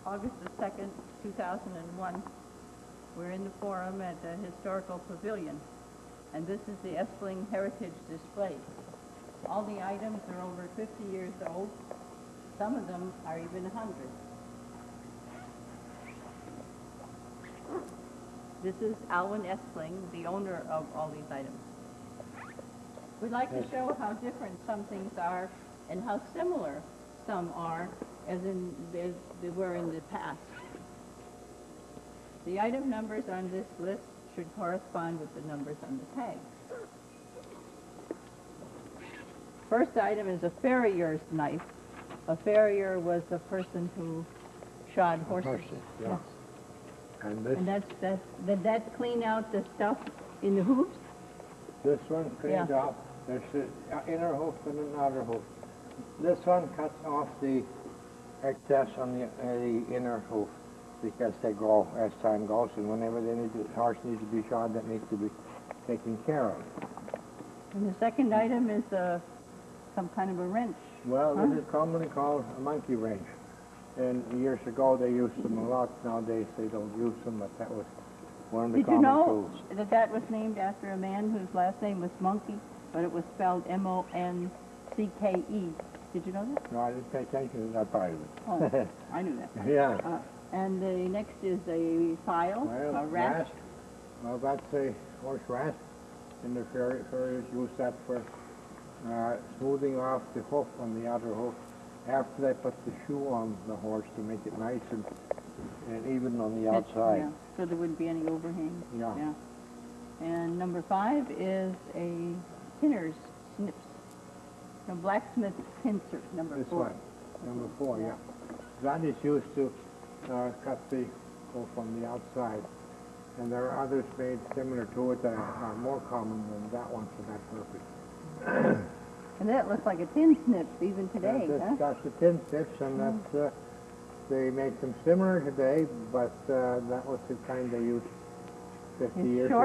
August the 2nd, 2001. We're in the forum at the Historical Pavilion, and this is the Espling Heritage Display. All the items are over 50 years old. Some of them are even 100. This is Alwin Espling, the owner of all these items. We'd like to show how different some things are and how similar some are as they were in the past. The item numbers on this list should correspond with the numbers on the tag. First item is a farrier's knife. A farrier was a person who shod horses. Yes. And this? And did that clean out the stuff in the hooves? This one cleans off. There's an inner hoof and an outer hoof. This one cuts off the excess on the inner hoof because they grow as time goes, and whenever the horse needs to be shod, that needs to be taken care of. And the second item is some kind of a wrench. Well, this is commonly called a monkey wrench. And years ago they used them a lot. Nowadays they don't use them, but that was one of the common tools. Did you know that was named after a man whose last name was Monkey, but it was spelled M-O-N-C-K-E? Did you know that? No, I didn't pay attention to that part of it. Oh, I knew that. Yeah. And the next is a file, a rasp. Well, that's a horse rasp, and the farriers use that for smoothing off the hoof on the outer hoof after they put the shoe on the horse to make it nice and even on the outside. Yeah, so there wouldn't be any overhang. Yeah. And number 5 is a tinner's snips. A blacksmith pincer, number 4. This one, number 4, yeah. That is used to cut the hoof on the outside. And there are others made similar to it that are more common than that one for that purpose. And that looks like a tin snip even today, huh? That's the tin snips, and that's, they make them similar today, but that was the kind they used 50 years ago.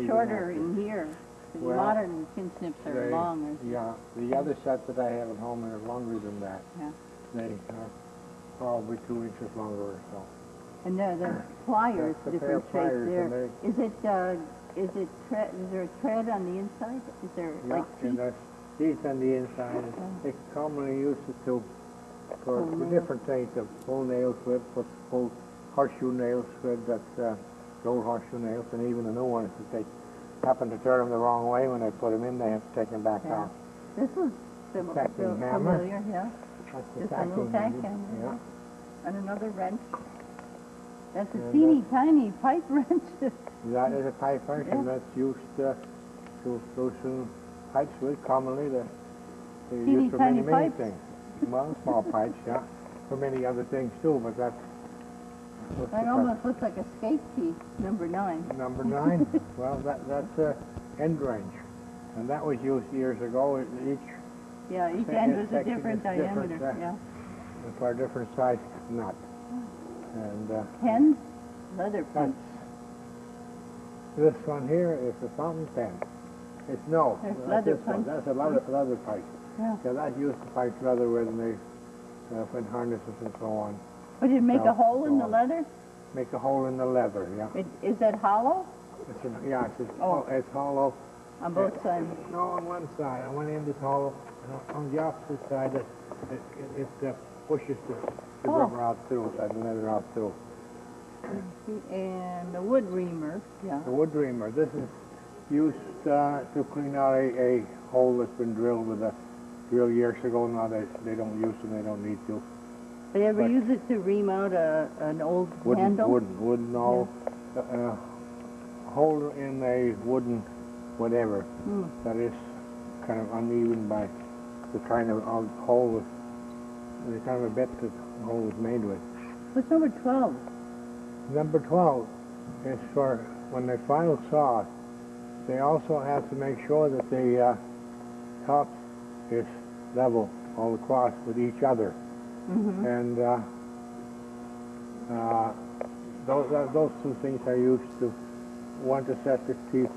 Shorter in here. The modern tin snips are longer. Yeah, the other set that I have at home are longer than that. Yeah. They are probably 2 inches longer or so. And the pliers, different shapes there. Is there a tread on the inside? Is there like teeth? Teeth on the inside. They commonly use it for different things. To pull nails with, pull horseshoe nails with, that's old horseshoe nails, and even the new ones, if they happen to turn them the wrong way when they put them in, they have to take them back out. This is familiar, yeah. That's the Just a little tack hammer. Yeah. And another wrench. That's a teeny tiny pipe wrench. That is a pipe wrench, and that's used to loosen pipes with. Commonly, they're used for many things. Well, small pipes, yeah, for many other things too, but that almost looks like a skate piece, number 9. Number 9? Well, that's a end wrench, and that was used years ago. Each end was a different diameter, for a different size nut. And pens, leather pens. This one here is a fountain pen. That's a leather pipe. Yeah. So that used to pipe leather with when harnesses and so on. But did it make a hole in the leather? Make a hole in the leather, yeah. Is that hollow? It's hollow. On both sides? No, on one side. On one end it's hollow. And on the opposite side, it pushes the rubber out through, the leather out through. And the wood reamer. Yeah. The wood reamer. This is used to clean out a hole that's been drilled with a drill years ago. Now they don't use them. They don't need to. They ever use it to ream out an old handle? Wooden hole in a wooden whatever that is kind of uneven by the kind of hole the kind of a bit that the hole was made with. What's number 12? Number 12 is for when they file saw. They also have to make sure that the top is level all across with each other. And those two things are used to, one to set the teeth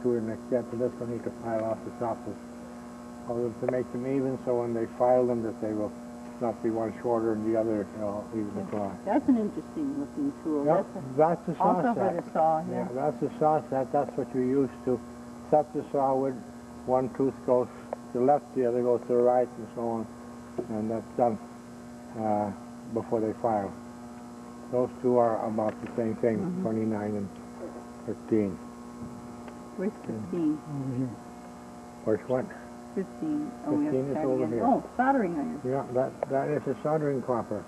to an extent, and this one need to file off the top to make them even, so when they file them that they will not be one shorter than the other, you know, even the claw. That's an interesting looking tool. Yeah, that's the saw also set. for the saw, yeah. Yeah, that's the saw set. That's what you use to set the saw with. One tooth goes to the left, the other goes to the right, and so on. And that's done before they file. Those two are about the same thing, 29 and 13. Where's 15? Where's what? 15. Oh, we have 15 to is start over again. here. Oh, soldering iron. Yeah, that is a soldering copper.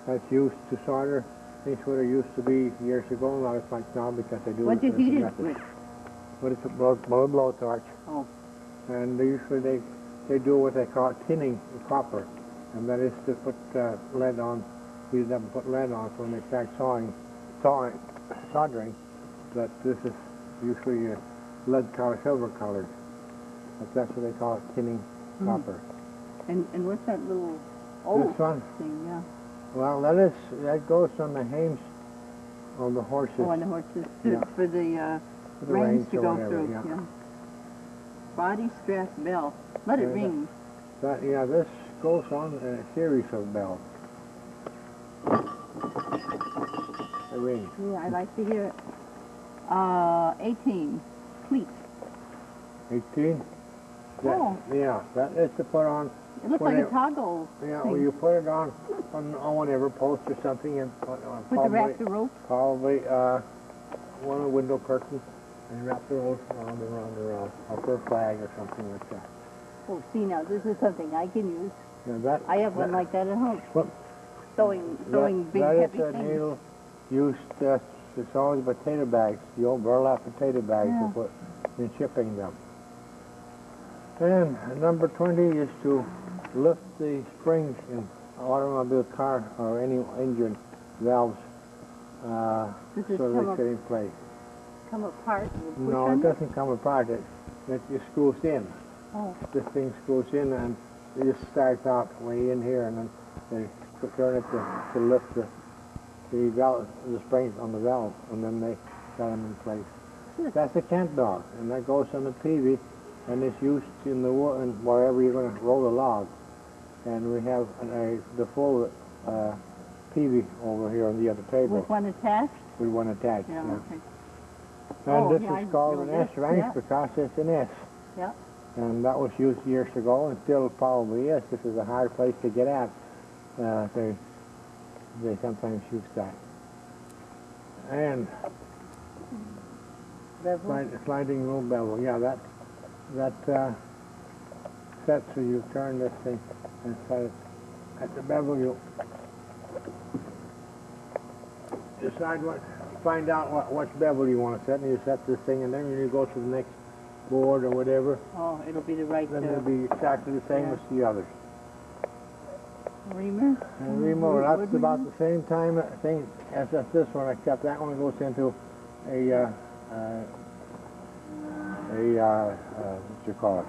That's used to solder. These what it used to be years ago, not as much now because they do What do you heat it method. with? But it's a blowtorch. Oh. And usually they do what they call tinning copper. And that is to put lead on, heat it up and put lead on, so when they start soldering, that this is usually lead color, silver colored. But that's what they call it, tinning copper. And what's that little This one? thing, yeah? Well, that goes on the hames on the horses. Oh, on the horses, Yeah. for the For the reins to or go whatever, through, yeah. Body strap bell. Let it Yeah, ring. This goes on a series of bells. A ring. Yeah, I'd like to hear it. 18. Cleat. 18? Oh. Yeah, that is to put on. It looks like a toggle Yeah, thing. well, you put it on whatever post or something, and put on With the wrap the rope. probably one of the window curtains, and wrap the rope around, or for a flag or something like that. Oh, see now, this is something I can use. Yeah, I have one like that at home. Well, Sewing big, that heavy is a things. needle used, it's always potato bags, the old burlap potato bags Yeah. to put in shipping them. And number 20 is to lift the springs in an automobile car or any engine valves Does it so come they stay in place. come apart and push No, on it doesn't come apart. It just screws in. Oh. This thing screws in and it just starts out way in here, and then they turn it to lift the valve, the springs on the valve, and then they got them in place. That's a camp dog, and that goes on the peavy, and it's used in the wood and wherever you're going to roll the log. And we have the full peavy over here on the other table. With one attached? With one attached. Yeah, Yeah. okay. And Oh, this yeah, I is called know an this, S rank yeah. because it's an S. Yeah. And that was used years ago, and still probably is. This is a hard place to get at. They sometimes use that. And Bevel? sliding room bevel. Yeah, that sets so you turn this thing and set it at the bevel. You decide find out what bevel you want to set, and you set this thing, and then when you go to the next board or whatever, Oh, it'll be the right then it'll be exactly the same as the others. reamer? And remote, that's about the same thing as this one, except that one goes into what you call it?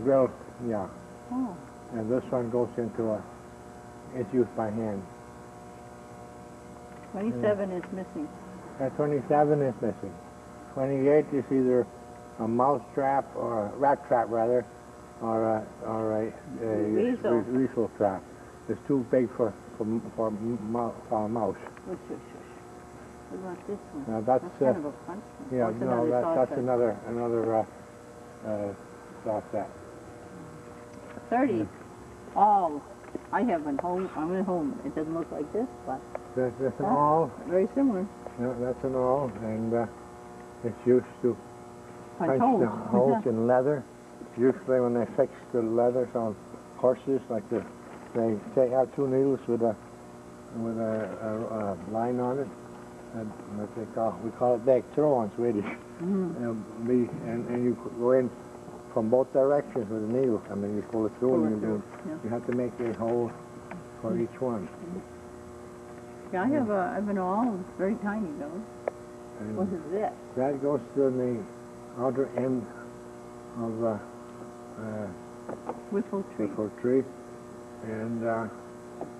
Drill, yeah. Oh. And this one goes into it's used by hand. 27 is missing. 27 is missing. 28 is either a mouse trap or a rat trap rather, or a weasel trap. It's too big for a mouse. What about this one? Now that's kind of a punch one. yeah, Oh, it's no, another that's saw another saw set. 30. Oh, I have one home. I'm at home. It doesn't look like this, but That's an awl. very similar. Yeah, that's an awl, and it's used to punch holes. the holes in leather. Usually when they fix the leathers on horses, like they have two needles with a line on it, and we call it back throw on Swedish. And you go in from both directions with the needle, and then you pull it through, and you have to make a hole for each one. Yeah, I have an awl. It's very tiny though. And What is this? that goes to the outer end of Whiffle tree. for tree, and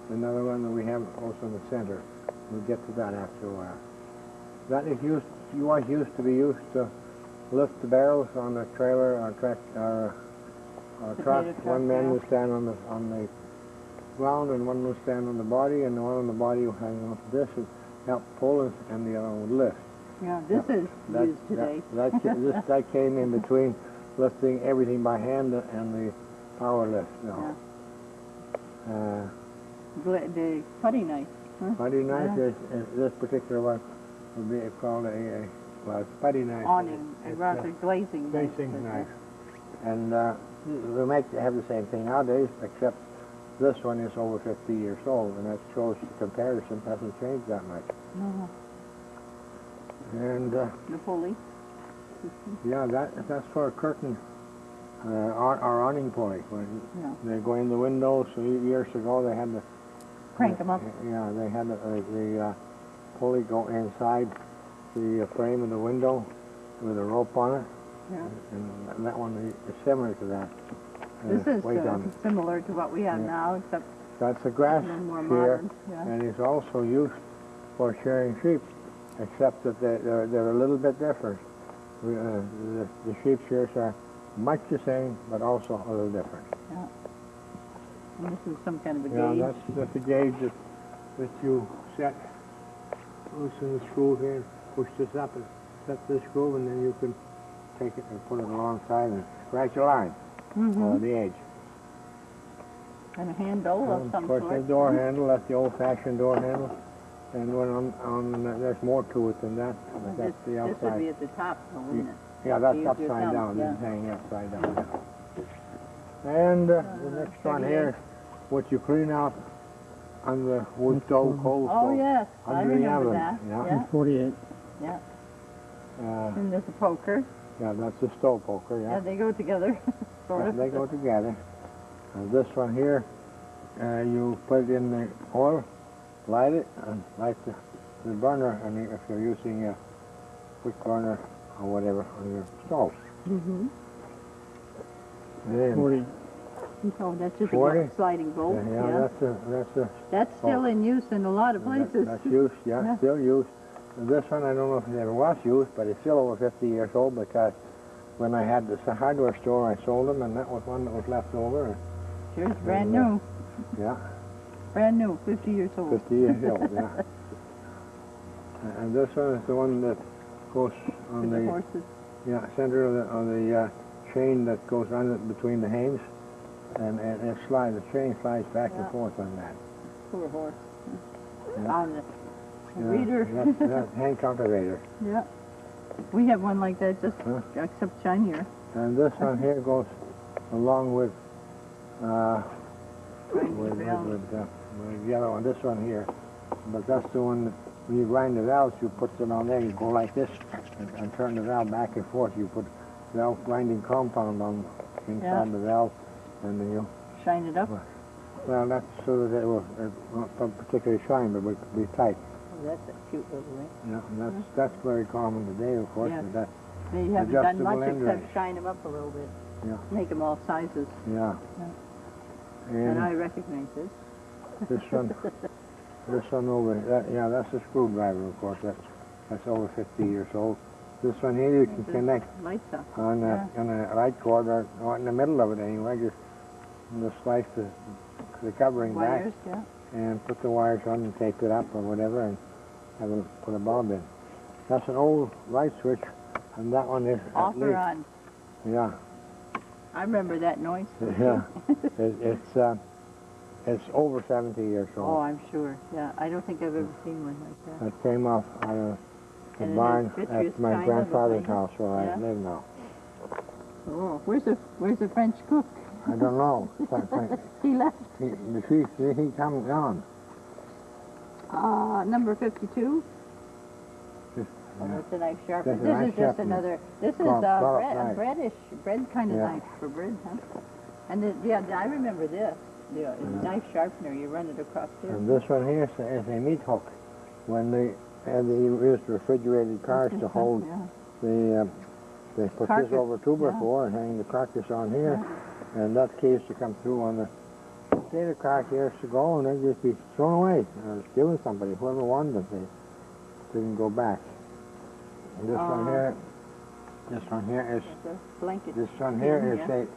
another one that we have also in the center. We'll get to that after a while. That is used to be used to lift the barrels on a trailer or truck. Potato truck, One man yeah. would stand on ground and one will stand on the body, and the one on the body will hang off this and help pull it, and the other one would lift. Yeah, this is used today. That came in between lifting everything by hand and the power lift. No. Yeah. The putty knife. Huh? Putty knife is this particular one would be called a putty knife. Awning, rather glazing knife. Glazing knife. And they have the same thing nowadays, except this one is over 50 years old, and that shows the comparison hasn't changed that much. No. And the pulley. Yeah, that's for a curtain or awning pulley. When they go in the windows, so years ago they had to crank them up. Yeah, they had the pulley go inside the frame of the window with a rope on it. Yeah. And that one is similar to that. This is similar to what we have now, except that's a grass more shear, modern. Yeah. and it's also used for shearing sheep, except that they're a little bit different. The sheep shears are much the same, but also a little different. Yeah. And this is some kind of a gauge. Yeah, that's a gauge that you set, loosen the screw here, and push this up and set this screw, and then you can take it and put it alongside and scratch a line on the edge. And a handle of some sort. Of course, the door handle, that's the old-fashioned door handle. And when there's more to it than that. That's the outside. This would be at the top, wouldn't it? Yeah, that's upside down. This is hanging upside down. And the next one here is what you clean out on the wood stove, coal stove. Oh, yes. I remember that. Yeah. 48. Yeah. And there's a poker. Yeah, that's the stove poker, yeah. Yeah, they go together, sort of. They go together. And this one here, you put it in the oil, light it, and light the burner, and if you're using a quick burner or whatever on your stove. Mm-hmm. Then 40. Oh, that's just 40? a sliding bolt. Yeah, that's still in use in a lot of places. That's used, yeah, still used. And this one, I don't know if it ever was used, but it's still over 50 years old because when I had this hardware store, I sold them, and that was one that was left over. Sure, it's brand new. Yeah. Brand new, 50 years old. 50 years old, yeah. And this one is the one that goes on the horses. Yeah, center of the chain that goes on it between the hames, and it slides. The chain slides back and forth on that. Poor horse. Yeah. On the reader. That's hand cultivator. Yeah. We have one like that, just except shinier. And this one here goes along with the other one. This one here, but that's the one that when you grind the valves, you put it on there. You go like this and turn the valve back and forth. You put valve grinding compound on inside the valve, and then you shine it up. Well, that's so that it will not particularly shine, but it will be tight. Oh, that's a cute little ring. Yeah, and that's very common today, of course. Yes. That they haven't done much end except ring. shine them up a little bit. Yeah. Make them all sizes. Yeah. And I recognize this. This one over, that's a screwdriver, of course. That's over 50 years old. This one here you can connect on a light cord or in the middle of it anyway. Just slice the covering wires, back and put the wires on and tape it up or whatever and have them put a bulb in. That's an old light switch, and that one is off or on. Yeah. I remember that noise. Yeah. It's over 70 years old. Oh, I'm sure. Yeah, I don't think I've ever seen one like that. That came off the barn at my grandfather's house where I live now. Oh, where's the French cook? I don't know. He left. He come gone. Number 52. Oh, that's a knife sharpener. This is just another. This is a bread kind of knife for bread, huh? And I remember this. The knife sharpener, you run it across here. And this one here is a meat hook. When they used refrigerated cars to hold they put carcass. This over 2x4 and hang the carcass on here, and that case to come through on the potato cart years ago, and they'd just be thrown away or given somebody, whoever wanted them. They didn't go back. And this one here is a blanket. This one here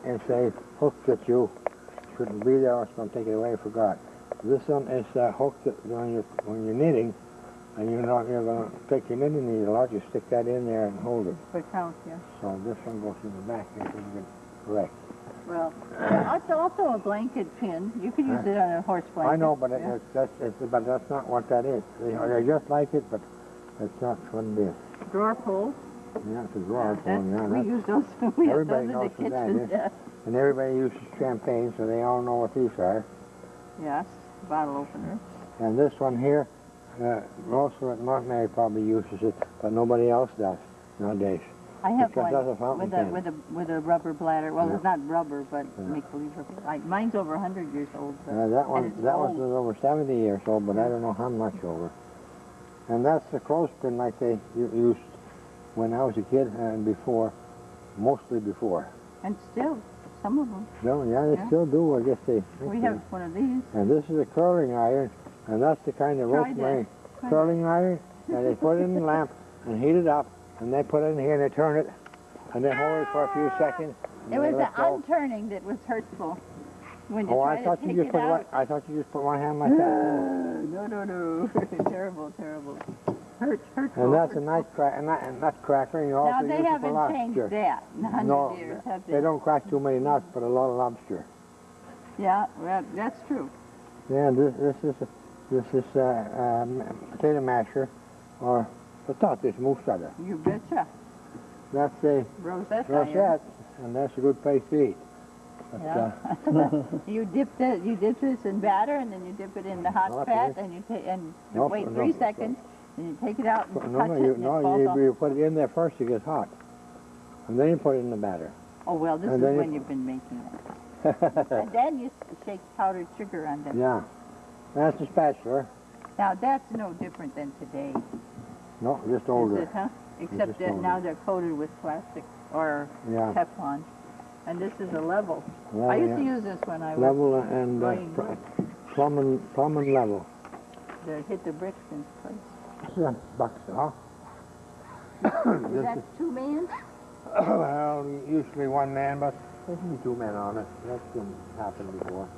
is a hook that you shouldn't be there. I was going to take it away. I forgot. This one is hooked when you're knitting, and you're going to take your knitting needle out. You stick that in there and hold it. For count, yeah. So this one goes in the back. You can get correct. Well, it's also a blanket pin. You could use it on a horse blanket. I know, but but that's not what that is. They're just like it, but it's not what it is. Drawer pull. Yeah, it's a drawer pull. Yeah, we use those. We have those in the kitchen. That, and everybody uses champagne, so they all know what these are. Yes, bottle opener. And this one here, most of it, Norther Maine probably uses it, but nobody else does nowadays. I have because that's a one fountain pen. with a rubber bladder. Well, Yeah. it's not rubber, but make believe rubber. Mine's over 100 years old. That one was over 70 years old, but I don't know how much over. And that's the clothespin like they used when I was a kid and before, mostly before. And still, some of them. No, yeah, they still do. I guess they. We have one of these. And this is a curling iron, and that's the kind of Rosemary curling iron, and they put it in the lamp and heat it up, and they put it in here and they turn it, and they hold it for a few seconds. It was the unturning that was hurtful. When you I thought you just put I thought you just put one hand like that. No. Terrible. Hurtful. And that's a nice nutcracker, and you also now use they it for haven't lobster. changed that in 100 years, have they? They don't crack too many nuts, but a lot of lobster. Yeah, well, that's true. Yeah, this is potato masher, or potatis moussaka. You betcha. That's a Rosette. and that's a good place to eat. But, yeah. You dip this in batter, and then you dip it in the hot fat, and you wait 3 seconds, and you take it out and touch it, and it falls off. You put it in there first, it gets hot, and then you put it in the batter. Oh well, this is when you've been making it. And then you shake powdered sugar on them. Yeah, that's a spatula. Now that's no different than today. No, just older. Is it, huh? Except that now they're coated with plastic or Teflon. And this is a level. I used to use this when I was level and plumb and level. To hit the bricks in place. Yeah, bucks, huh? Is that 2 men? Well, usually 1 man, but there can be 2 men on it. That's been happened before.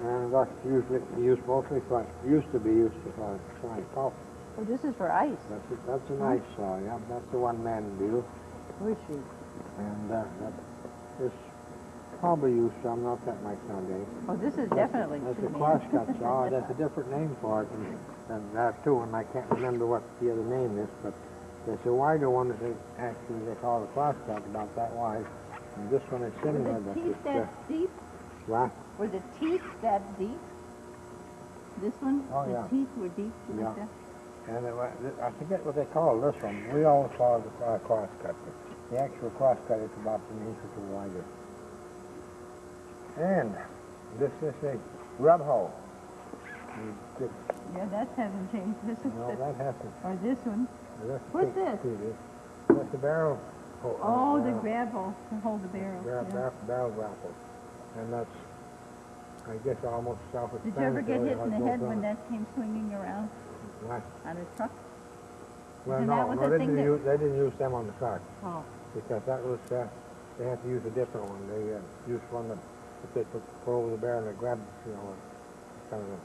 And that's usually used mostly for, used to be used for frying coffee. Oh, this is for ice. That's an ice saw, yeah. That's the 1 man deal. Where is she? And that is probably used some, not that much nowadays. Oh, this is definitely That's 2 a men. crosscut saw. That's a different name for it than that too, and I can't remember what the other name is, but there's a wider one that they call a crosscut, about that wide. And this one is similar. Were the teeth that deep? What? Were the teeth that deep? This one? Oh, the yeah. teeth were deep like that? And I forget what they call this one. We always call it a crosscut, but the actual crosscut is about an inch or 2 wider. And this is a rub hole. Yeah, that hasn't changed. This is No, that hasn't. Or this one. What's this? That's the barrel. The gravel to hold the barrel. Barrel grapple. And that's, I guess, almost self-explanatory. Did you ever get hit in the head when that came swinging around What? on a truck? Well, Isn't no, that what no, the they thing didn't use them on the truck. Oh. Because that was, they had to use a different one. They used one that they put over the barrel and they grabbed, kind of a...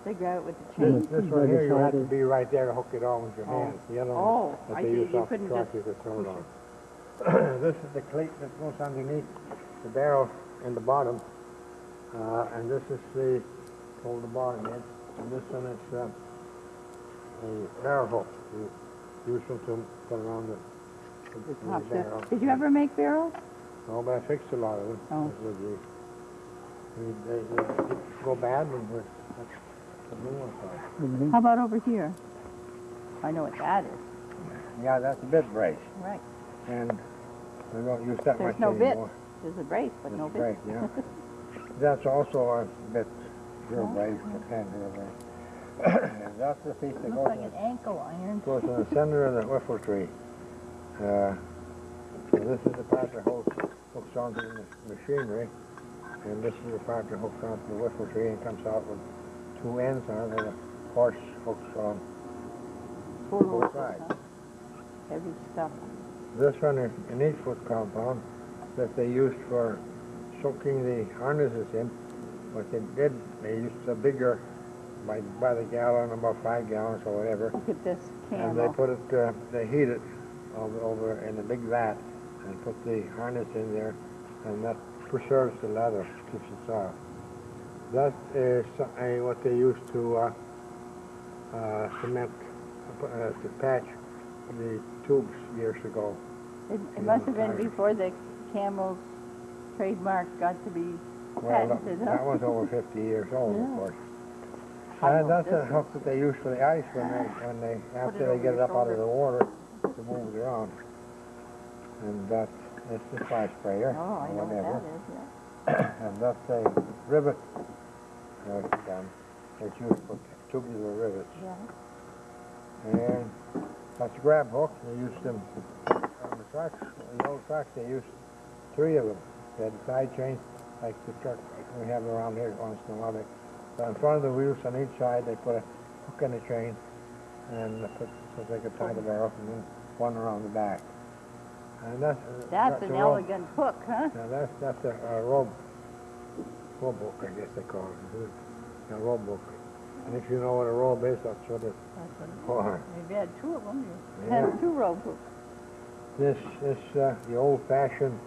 They grab it with the chain? This one here, you have to be right there to hook it on with your hand. The other one that I they see. use You off the couldn't truck, just you could throw it push on. This is the cleat that goes underneath the barrel in the bottom. And this is the, hold the bottom in. And this one is a barrel hook. You use them to put around the barrel. Did you ever make barrels? No, but I fixed a lot of them. Oh. They go bad when that's the new one. How about over here? I know what that is. Yeah, that's a bit brace. Right. And we don't use that There's much no bit. anymore. There's a brace, but no bit. Brace, yeah. That's also a bit real brace, and real brace. And that's the piece that Looks like an ankle iron. goes in the center of the whiffle tree. So this is the part that hooks onto the machinery, and this is the part that hooks onto the whiffle tree and comes out with 2 ends on it, and the horse hooks on both sides. Heavy stuff. This one is an 8-foot compound that they used for soaking the harnesses in. What they did, they used a bigger, by the gallon, about 5 gallons or whatever. Look at this camel. And they put it, they heat it over in a big vat and put the harness in there, and that preserves the leather, keeps it soft. That is what they used to cement, to patch the tubes years ago. It must have been before the camel's trademark got to be patented, huh? That was over 50 years old, Yeah. of course. Almost That's a hook that they use for the ice when they after they get it up out of the water to move it around. And that's the fly sprayer, Oh, I or know whatever. what that is, yeah. And that's a rivet. It's used for tubular rivets. Yeah. And that's a grab hook. They used them on the trucks. The old trucks, they used 3 of them. They had side chains, like the truck we have around here once in a while. So in front of the wheels on each side, they put a hook in the chain, and so they could tie the barrel, and then one around the back. And that's an elegant hook, huh? Now that's a rope hook, I guess they call it. A rope hook. And if you know what a rope is, that's what it's for. Maybe had 2 of them. You Yeah. had 2 rope hooks. This is the old-fashioned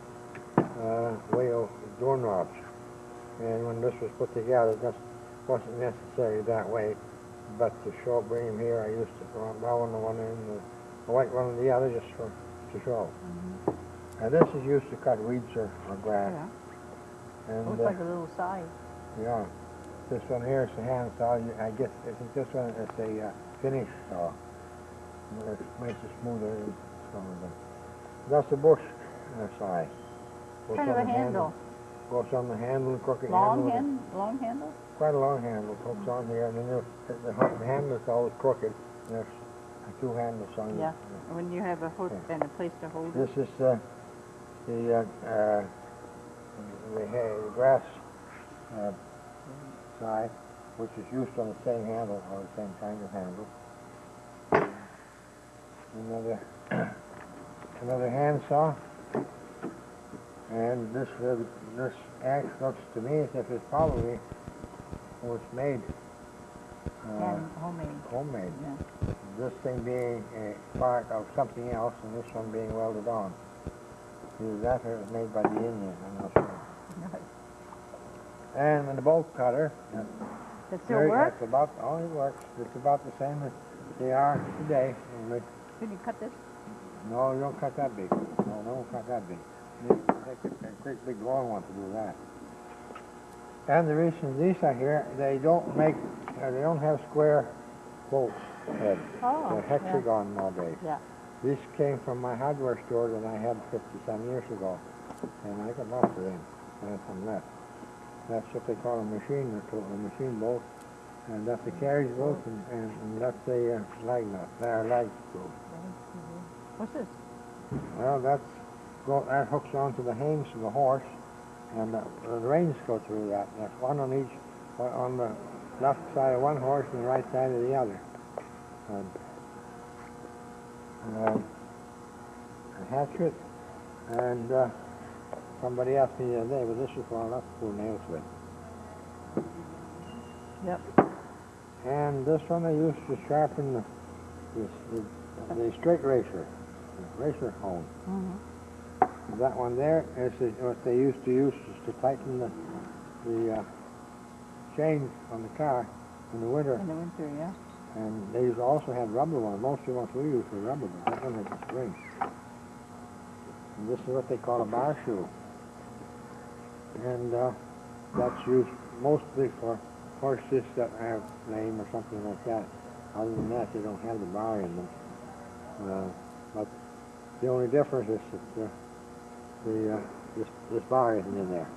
way of doorknobs. And when this was put together, this wasn't necessarily that way. But to bring them here, I used to bow on the one end, the white one on the other, just to show. And this is used to cut weeds or grass. Yeah. And, Looks like a little scythe. Yeah. This one here is the hand saw. I guess this one is a finish saw. It makes it smoother and stronger. That's a bush scythe. What kind of a handle? Goes on the handle, crooked Long handle. long handle? Quite a long handle. Hooks on here, and then the handle is always crooked. And there's 2 handles on Yeah. When you have a hook and a place to hold it. This is the grass scythe, which is used on the same handle, or the same kind of handle. Another hand saw. And this axe looks to me as if it's probably was made homemade. Yeah. This thing being a part of something else, and this one being welded on. Either that or it was made by the Indians, I'm not sure. And the bolt cutter. It still works? It works. It's about the same as they are today. Can you cut this? No, you don't cut that big. No, don't cut that big. You take a great big long one to do that. And the reason these are here, they don't have square bolts heads. Oh, they're hexagon nowadays. Yeah. This came from my hardware store that I had 50-some years ago, and I got lots of them. I have some left. That's what they call a machine bolt, and that's a carriage bolt, and that's a lag nut, lag screw. What's this? Well, that hooks onto the hames of the horse, and the reins go through that. There's one on each, on the left side of one horse and the right side of the other. A hatchet, and somebody asked me the other day, but this is what I left pull nails with. Yep. And this one I used to sharpen the straight racer, the racer hone. That one there is what they used to use is to tighten the chain on the car in the winter. In the winter, yeah. And they also had rubber ones. Most of the ones we use were rubber, but that one has a spring. And this is what they call a bar shoe. And that's used mostly for horses that are lame or something like that. Other than that, they don't have the bar in them. But the only difference is that this bar isn't in there.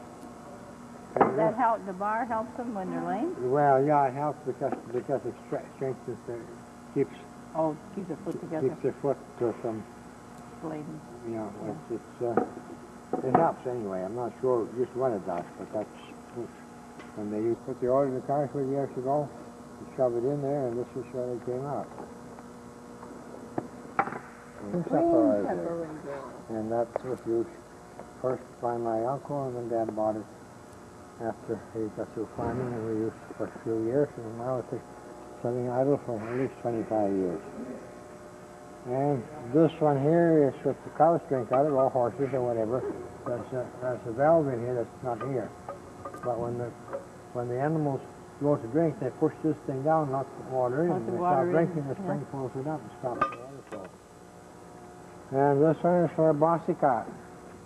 Does that help? The bar helps them when they're lame? Well, yeah, it helps because it strengthens keeps the foot together. Keeps their foot to some. Bladen. You know, it helps anyway. I'm not sure just what it does, but that's when they put the oil in the car 3 years ago. You shove it in there, and this is where it came out. Green separator. And that was used first by my uncle, and then Dad bought it after he got through farming, and we used it for a few years, and now it's sitting idle for at least 25 years. And this one here is what the cows drink out of, or horses or whatever. There's a valve in here that's not here. But when the animals go to drink, they push this thing down, let the water in, and they stop drinking, the spring pulls it up and stops the water flow. And this one is for a bossy cat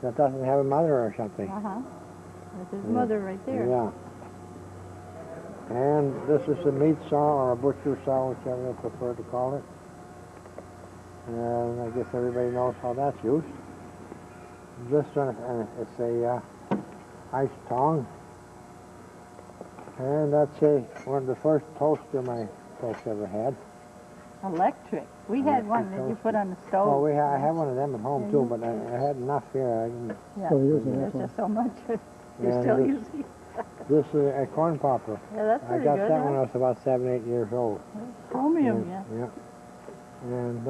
that doesn't have a mother or something. That's his mother right there. Yeah. And this is a meat saw or a butcher saw, whichever they prefer to call it. And I guess everybody knows how that's used. This one is a ice tong. And that's one of the first toaster my folks ever had. Electric. We had one that you put on the stove. Oh, I have one of them at home too, but I had enough here. I didn't. Yeah, there's just so much. You're still using. This is a corn popper. Yeah, that's pretty good. I got that when I was about 7, 8 years old. Chromium, Yeah. And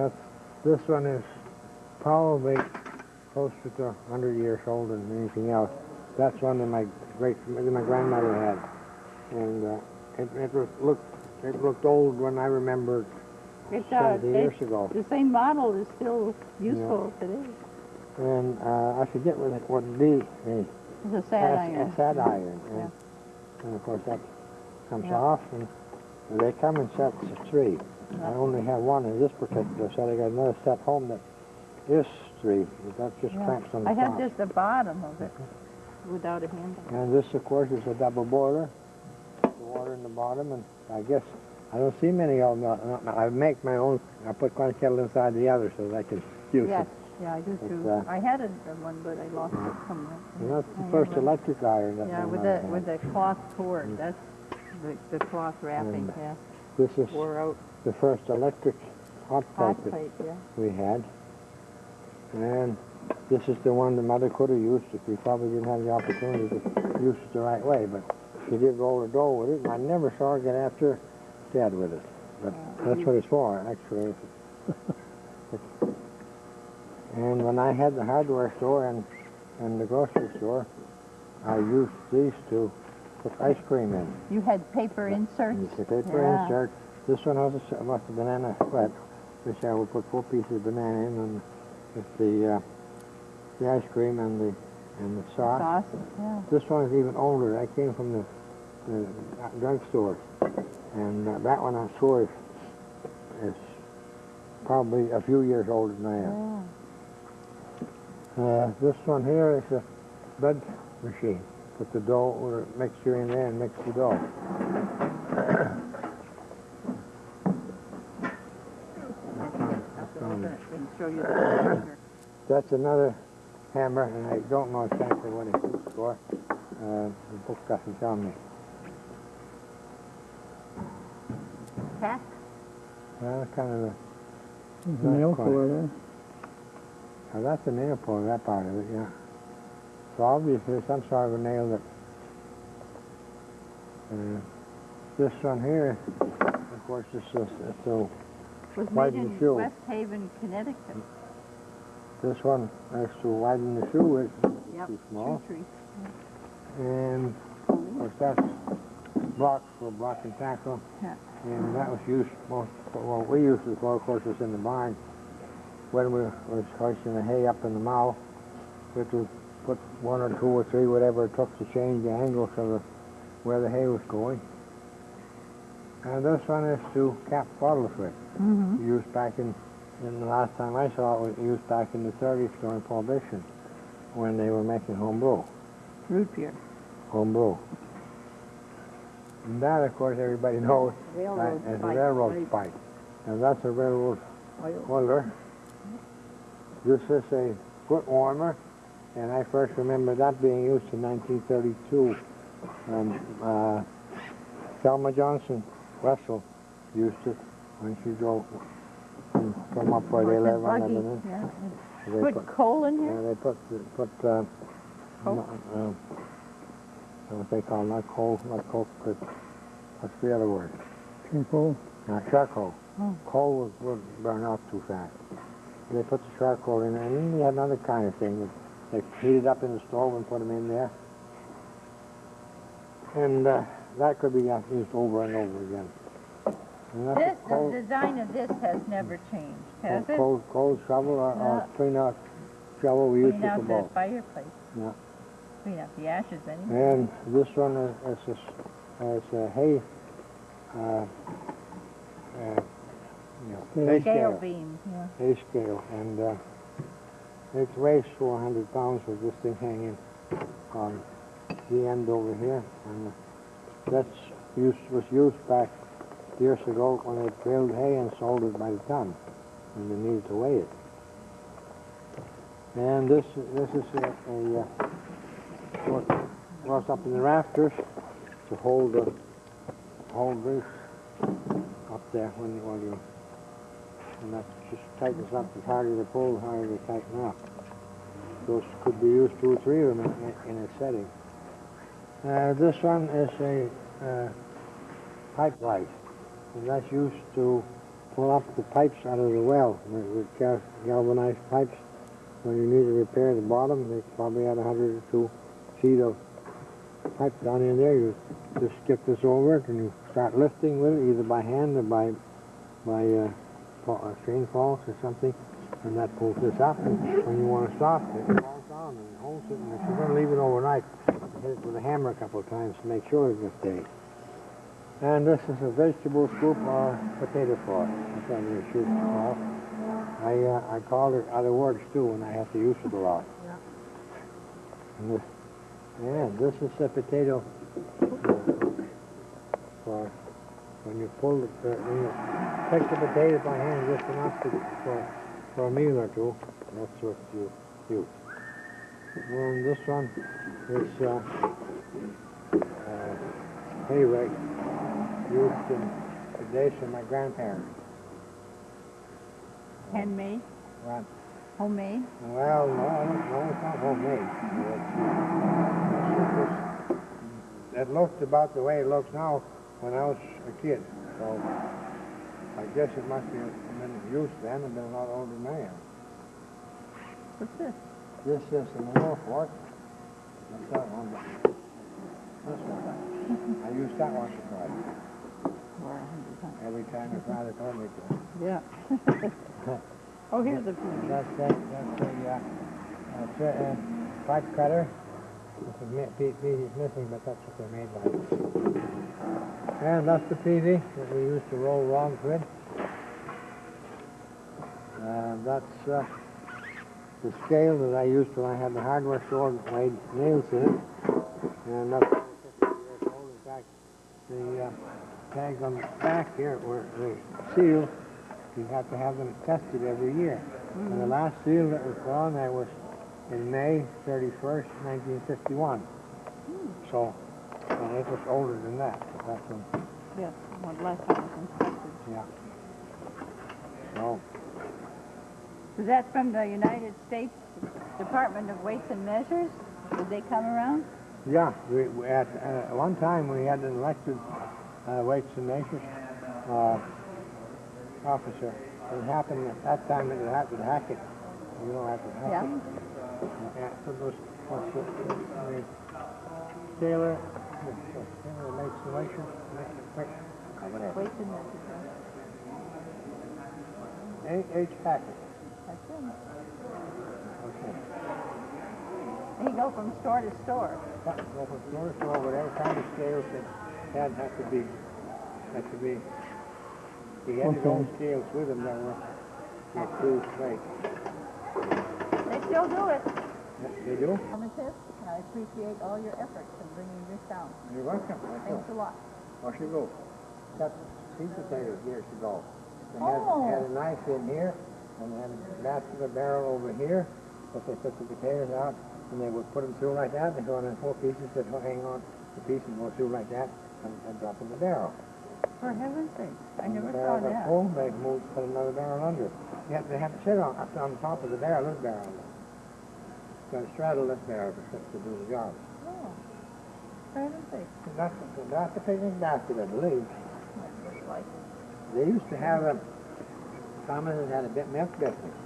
this one is probably closer to 100 years old than anything else. That's one that my grandmother had. And it looked old when I remembered 70 years ago. The same model is still useful today. And I forget what it would be. It's a sad iron. A sad iron. And of course that comes off, and they come in sets of 3. I only have one in this particular set. I got another set home that is 3. That just clamps on the top. I have just the bottom of it without a handle. And this, of course, is a double boiler. The water in the bottom, and I guess I don't see many of them. I make my own. I put one kettle inside the other so that I can use it. Yeah, I do too. I had one, but I lost it somewhere. And that's the first electric iron. Yeah, with the cloth cord. That's the cloth wrapping. And this is the first electric hot plate we had. And this is the one the mother could have used if we probably didn't have the opportunity to use it the right way. But she did roll the dough with it, and I never saw her get after Dad with it. But that's what it's for, actually. And when I had the hardware store and the grocery store, I used these to put ice cream in. You had paper inserts? Paper insert. This one was a banana split, which I would put 4 pieces of banana in, and with the ice cream and the sauce. This one is even older. I came from the drugstore, and that one I'm sure is probably a few years older than I am. This one here is a bread machine. Put the dough or mixture in there and mix the dough. That's another hammer, and I don't know exactly what it's used for. The book doesn't tell me. Tack? Kind of a nail puller there. Now that's a nail puller, that part of it, yeah. So obviously there's some sort of a nail that... this one here, of course, this is to widen the shoe. West Haven, Connecticut. This one is to widen the shoe. It's too small. Shoe tree. And of course that's blocks for block and tackle. And that was used well, we used it for, of course, was in the barn. When we was hoisting the hay up in the mow, we would put 1 or 2 or 3, whatever it took to change the angles of where the hay was going. And this one is to cap bottles with. Used back in the last time I saw it was used back in the 30s during Prohibition, when they were making home brew. Root beer. Home brew. And that, of course, everybody knows as a railroad spike. And that's a railroad oiler. This is a foot warmer, and I first remember that being used in 1932. Thelma Johnson Russell used it when she drove from up where they live on Lebanon. They put coal in here? Yeah, they put what they call, not coal, but what's the other word? Charcoal. Charcoal. Coal would burn out too fast. They put the charcoal in there, and then they had another kind of thing They heat it up in the stove and put them in there. And that could be used over and over again. And that's This, a cold, the design of this has never changed, has it? cold shovel or No. clean out shovel we use Clean for out the both. fireplace. Yeah. Clean out the ashes anyway. And this one is a hay, hay Scale scale. beam, yeah. Hay scale, and it weighs 400 pounds with this thing hanging on the end over here, and was used back years ago when they baled hay and sold it by the ton, and they needed to weigh it. And this is goes up in the rafters to hold this up there when you. And that just tightens up. The harder you pull, the harder they tighten up. Those could be used 2 or 3 of them in a setting. This one is a pipe light, and that's used to pull up the pipes out of the well with galvanized pipes. When you need to repair the bottom, they probably had 100 or 2 feet of pipe down in there. You just skip this over it, and you start lifting with it, either by hand or by chain falls or something, and that pulls this up, and when you want to stop, it falls down and it holds it, and if you're going to leave it overnight, hit it with a hammer a couple of times to make sure it gets steady. And this is a vegetable scoop or potato fork. That's what I'm going to shoot it off. I called it other words too when I have to use it a lot. And this is a potato for when you pull it, when you pick the potato by hand just enough for a meal or 2, that's what you use. And this one is hay rake used in the days of my grandparents. Handmade? Right. Homemade? Well, no, it's not homemade. It looked about the way it looks now when I was a kid. So I guess it must have been used then and been a lot older than I am. What's this? This is the manure fork. That's that one. This one. I used that once or twice. Every time my father told me to. Yeah. Oh, here's a piece. That's a pipe cutter. This piece is missing, but that's what they're made by. And that's the PV that we used to roll logs with. That's the scale that I used when I had the hardware store that made nails in it. And that's 50 years old. In fact, the tags on the back here were the seal. You have to have them tested every year. Mm-hmm. And the last seal that was put on there was in May 31st, 1951. So it was older than that. That's when. Yes, well, last time it was inspected. Yeah. So. Was that from the United States Department of Weights and Measures? Did they come around? Yeah. We at one time we had an elected weights and measures officer. It happened at that time that it had to hack it. You know, have to hack it. So those, the Taylor makes the measure. Weights and Measures. H. Hackett. That's it. Okay. And you go from store to store. Yeah, go from store to store, whatever kind of scales that had to be. He had his own scales with him that were too straight. They still do it. Yes, they do. Informative, and I appreciate all your efforts in bringing this down. You're welcome. Thanks a lot. Off you go. Got sweet potatoes years ago. They Oh. had a knife in here, and then basket a barrel over here. But they took the potatoes out, and they would put them through like that. They go on in 4 pieces that hang on the piece and go through like that, and drop in the barrel. For heaven's sake, I When never the saw barrel got that. full, they moved, put another barrel under. Yeah, they have to sit on top of the barrel, this barrel. Got to straddle this barrel to do the job. Oh, for heaven's sake. That's the picnic basket, I believe. That looks like. They used to have a Thomas had a milk business.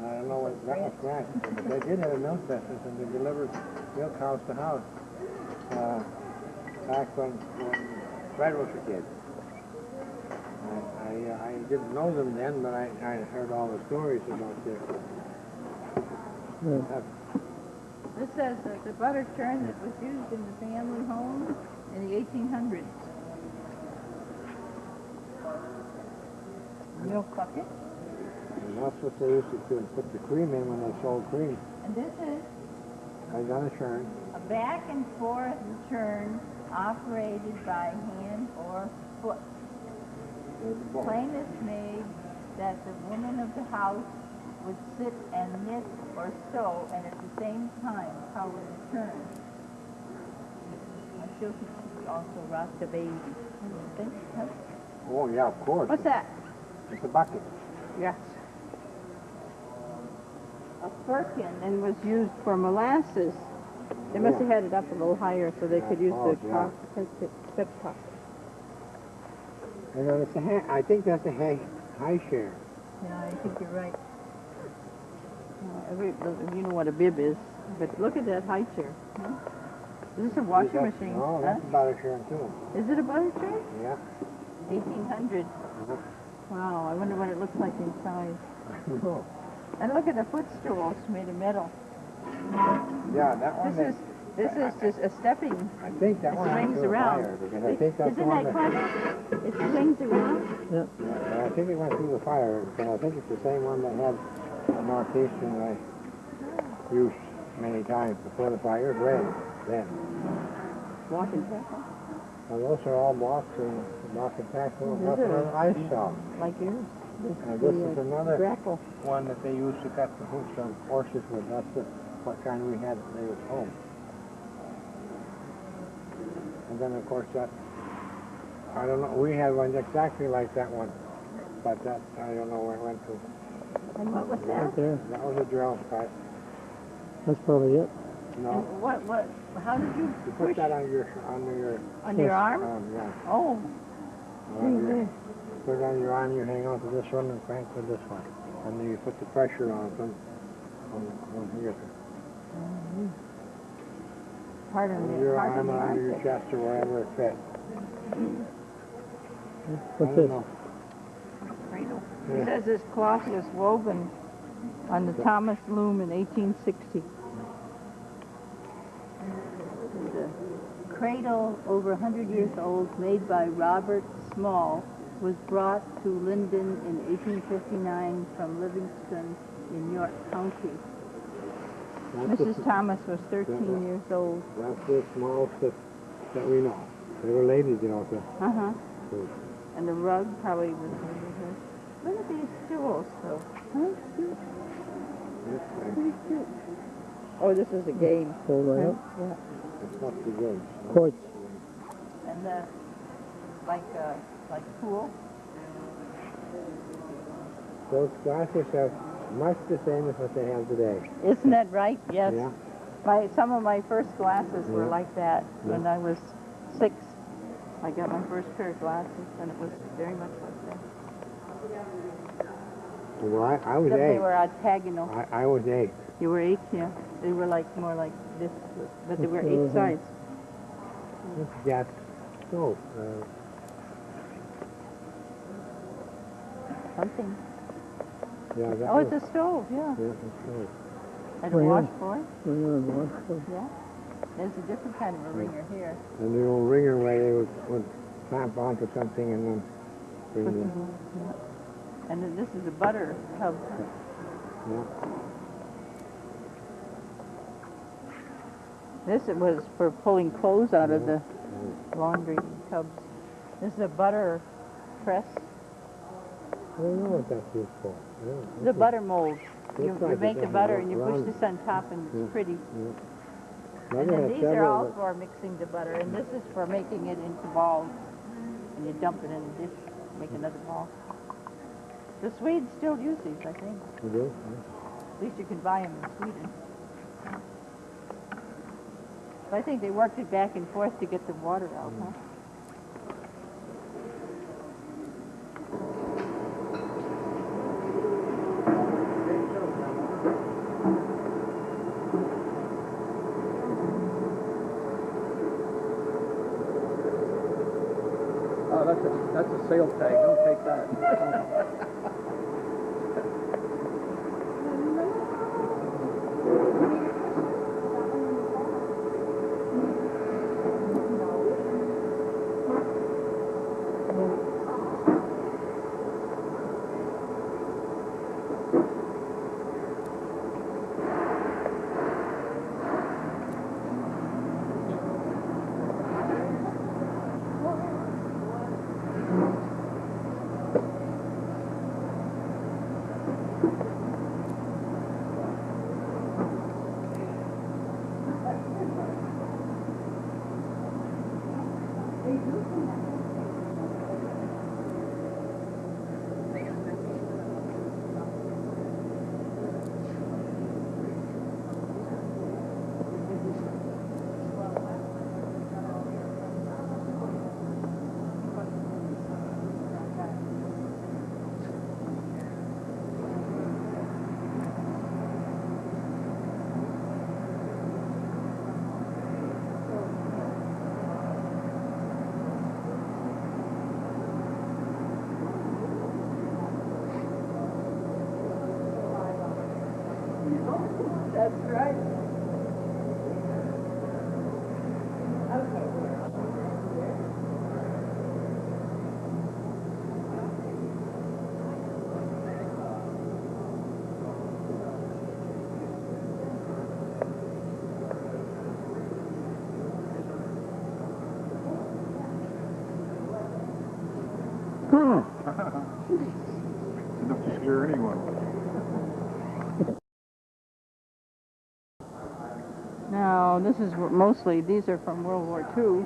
I don't know what that was right, but they did have a milk business and they delivered milk house to house back when Fred was a kid. I didn't know them then, but I heard all the stories about this. This says that the butter churn that was used in the family home in the 1800s. Milk bucket. And that's what they used to do, put the cream in when they sold cream. And this is I got a churn. a back and forth churn operated by hand or foot. Claim is made that the woman of the house would sit and knit or sew and at the same time power the churn. I'm sure she also rocked the baby. Think? Huh? Oh yeah, of course. What's that? It's a bucket. Yes. A firkin and was used for molasses. They must have had it up a little higher so they could use the pip top. And then it's a I think that's a high share. Yeah, I think you're right. You know what a bib is, but look at that high chair. Huh? Is this a washing machine? No, that's a butter churn too. Is it a butter churn? Yeah. 1800. Wow, I wonder what it looks like inside. Cool. And look at the footstools made of metal. Yeah, that one. This is just a stepping. I think that It one swings around. Because I think that's Isn't that clever? It swings around. I think it went through the fire, and I think it's the same one that had a northeastern I used many times before the fire. It was red then. Walk and tackle. Now those are all blocks and tackle. These That's are an ice shop. Like yours. This is another grackle. one that they used to cut the hooves on horses with. That's what kind we had when they was home. And then of course that, I don't know, we had one exactly like that one, but that, I don't know where it went to. And what was that? Right there. That was a drill pipe. That's probably it. No. And how did you You push put that on your on your arm? yeah. Oh, Put it on your arm, you hang on to this one and crank with this one. And then you put the pressure on on here. part of On the your part of arm, the under your armpit. chest, or wherever it fits. What's this? Cradle. Yeah. It says this cloth was woven on the Thomas loom in 1860. The cradle, over 100 years old, made by Robert Small, was brought to Linden in 1859 from Livingston in York County. Mrs. Thomas was 13 years old. That's the small stuff that we know. They were ladies, you know. Uh-huh. And the rug probably was under her. Look at these stools, though. Huh? Cute. Pretty cute. Oh, this is a game. Fold right up. Yeah. It's not the good. Quartz. And like pool. Those glasses are much the same as what they have today. Isn't that right? Yes. Yeah. Some of my first glasses were Yeah. like that when Yeah. I was 6. I got my first pair of glasses, and it was very much like that. Well, I was Except 8. they were octagonal. I was 8. You were 8, yeah. They were like more like this, but they were 8 Mhm. sides. This is gas stove. Something. Yeah, that Oh, was, it's a stove, yeah. yeah, it's a stove. And a Oh, yeah. washboard, Bring it on. yeah. There's a different kind of a ringer here. And the old ringer way they would clamp onto something and then bring the... And then this is a butter tub. Yeah. This it was for pulling clothes out of the laundry tubs. This is a butter press. I don't know what that's used for. The butter mold. You Looks like make it's the on butter the and you push round. this on top and it's Yeah. pretty. Yeah. And Mother then had these are several all that- for mixing the butter. And this is for making it into balls. And you dump it in a dish, make another ball. The Swedes still use these, I think. You do? At least you can buy them in Sweden. But I think they worked it back and forth to get the water out, huh? sales tag. Don't take that. That's right. Enough to scare anyone. Now, this is mostly, these are from World War II.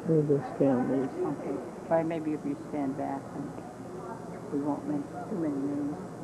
We'll just scan these. Okay. But maybe if you stand back, and we won't make too many names.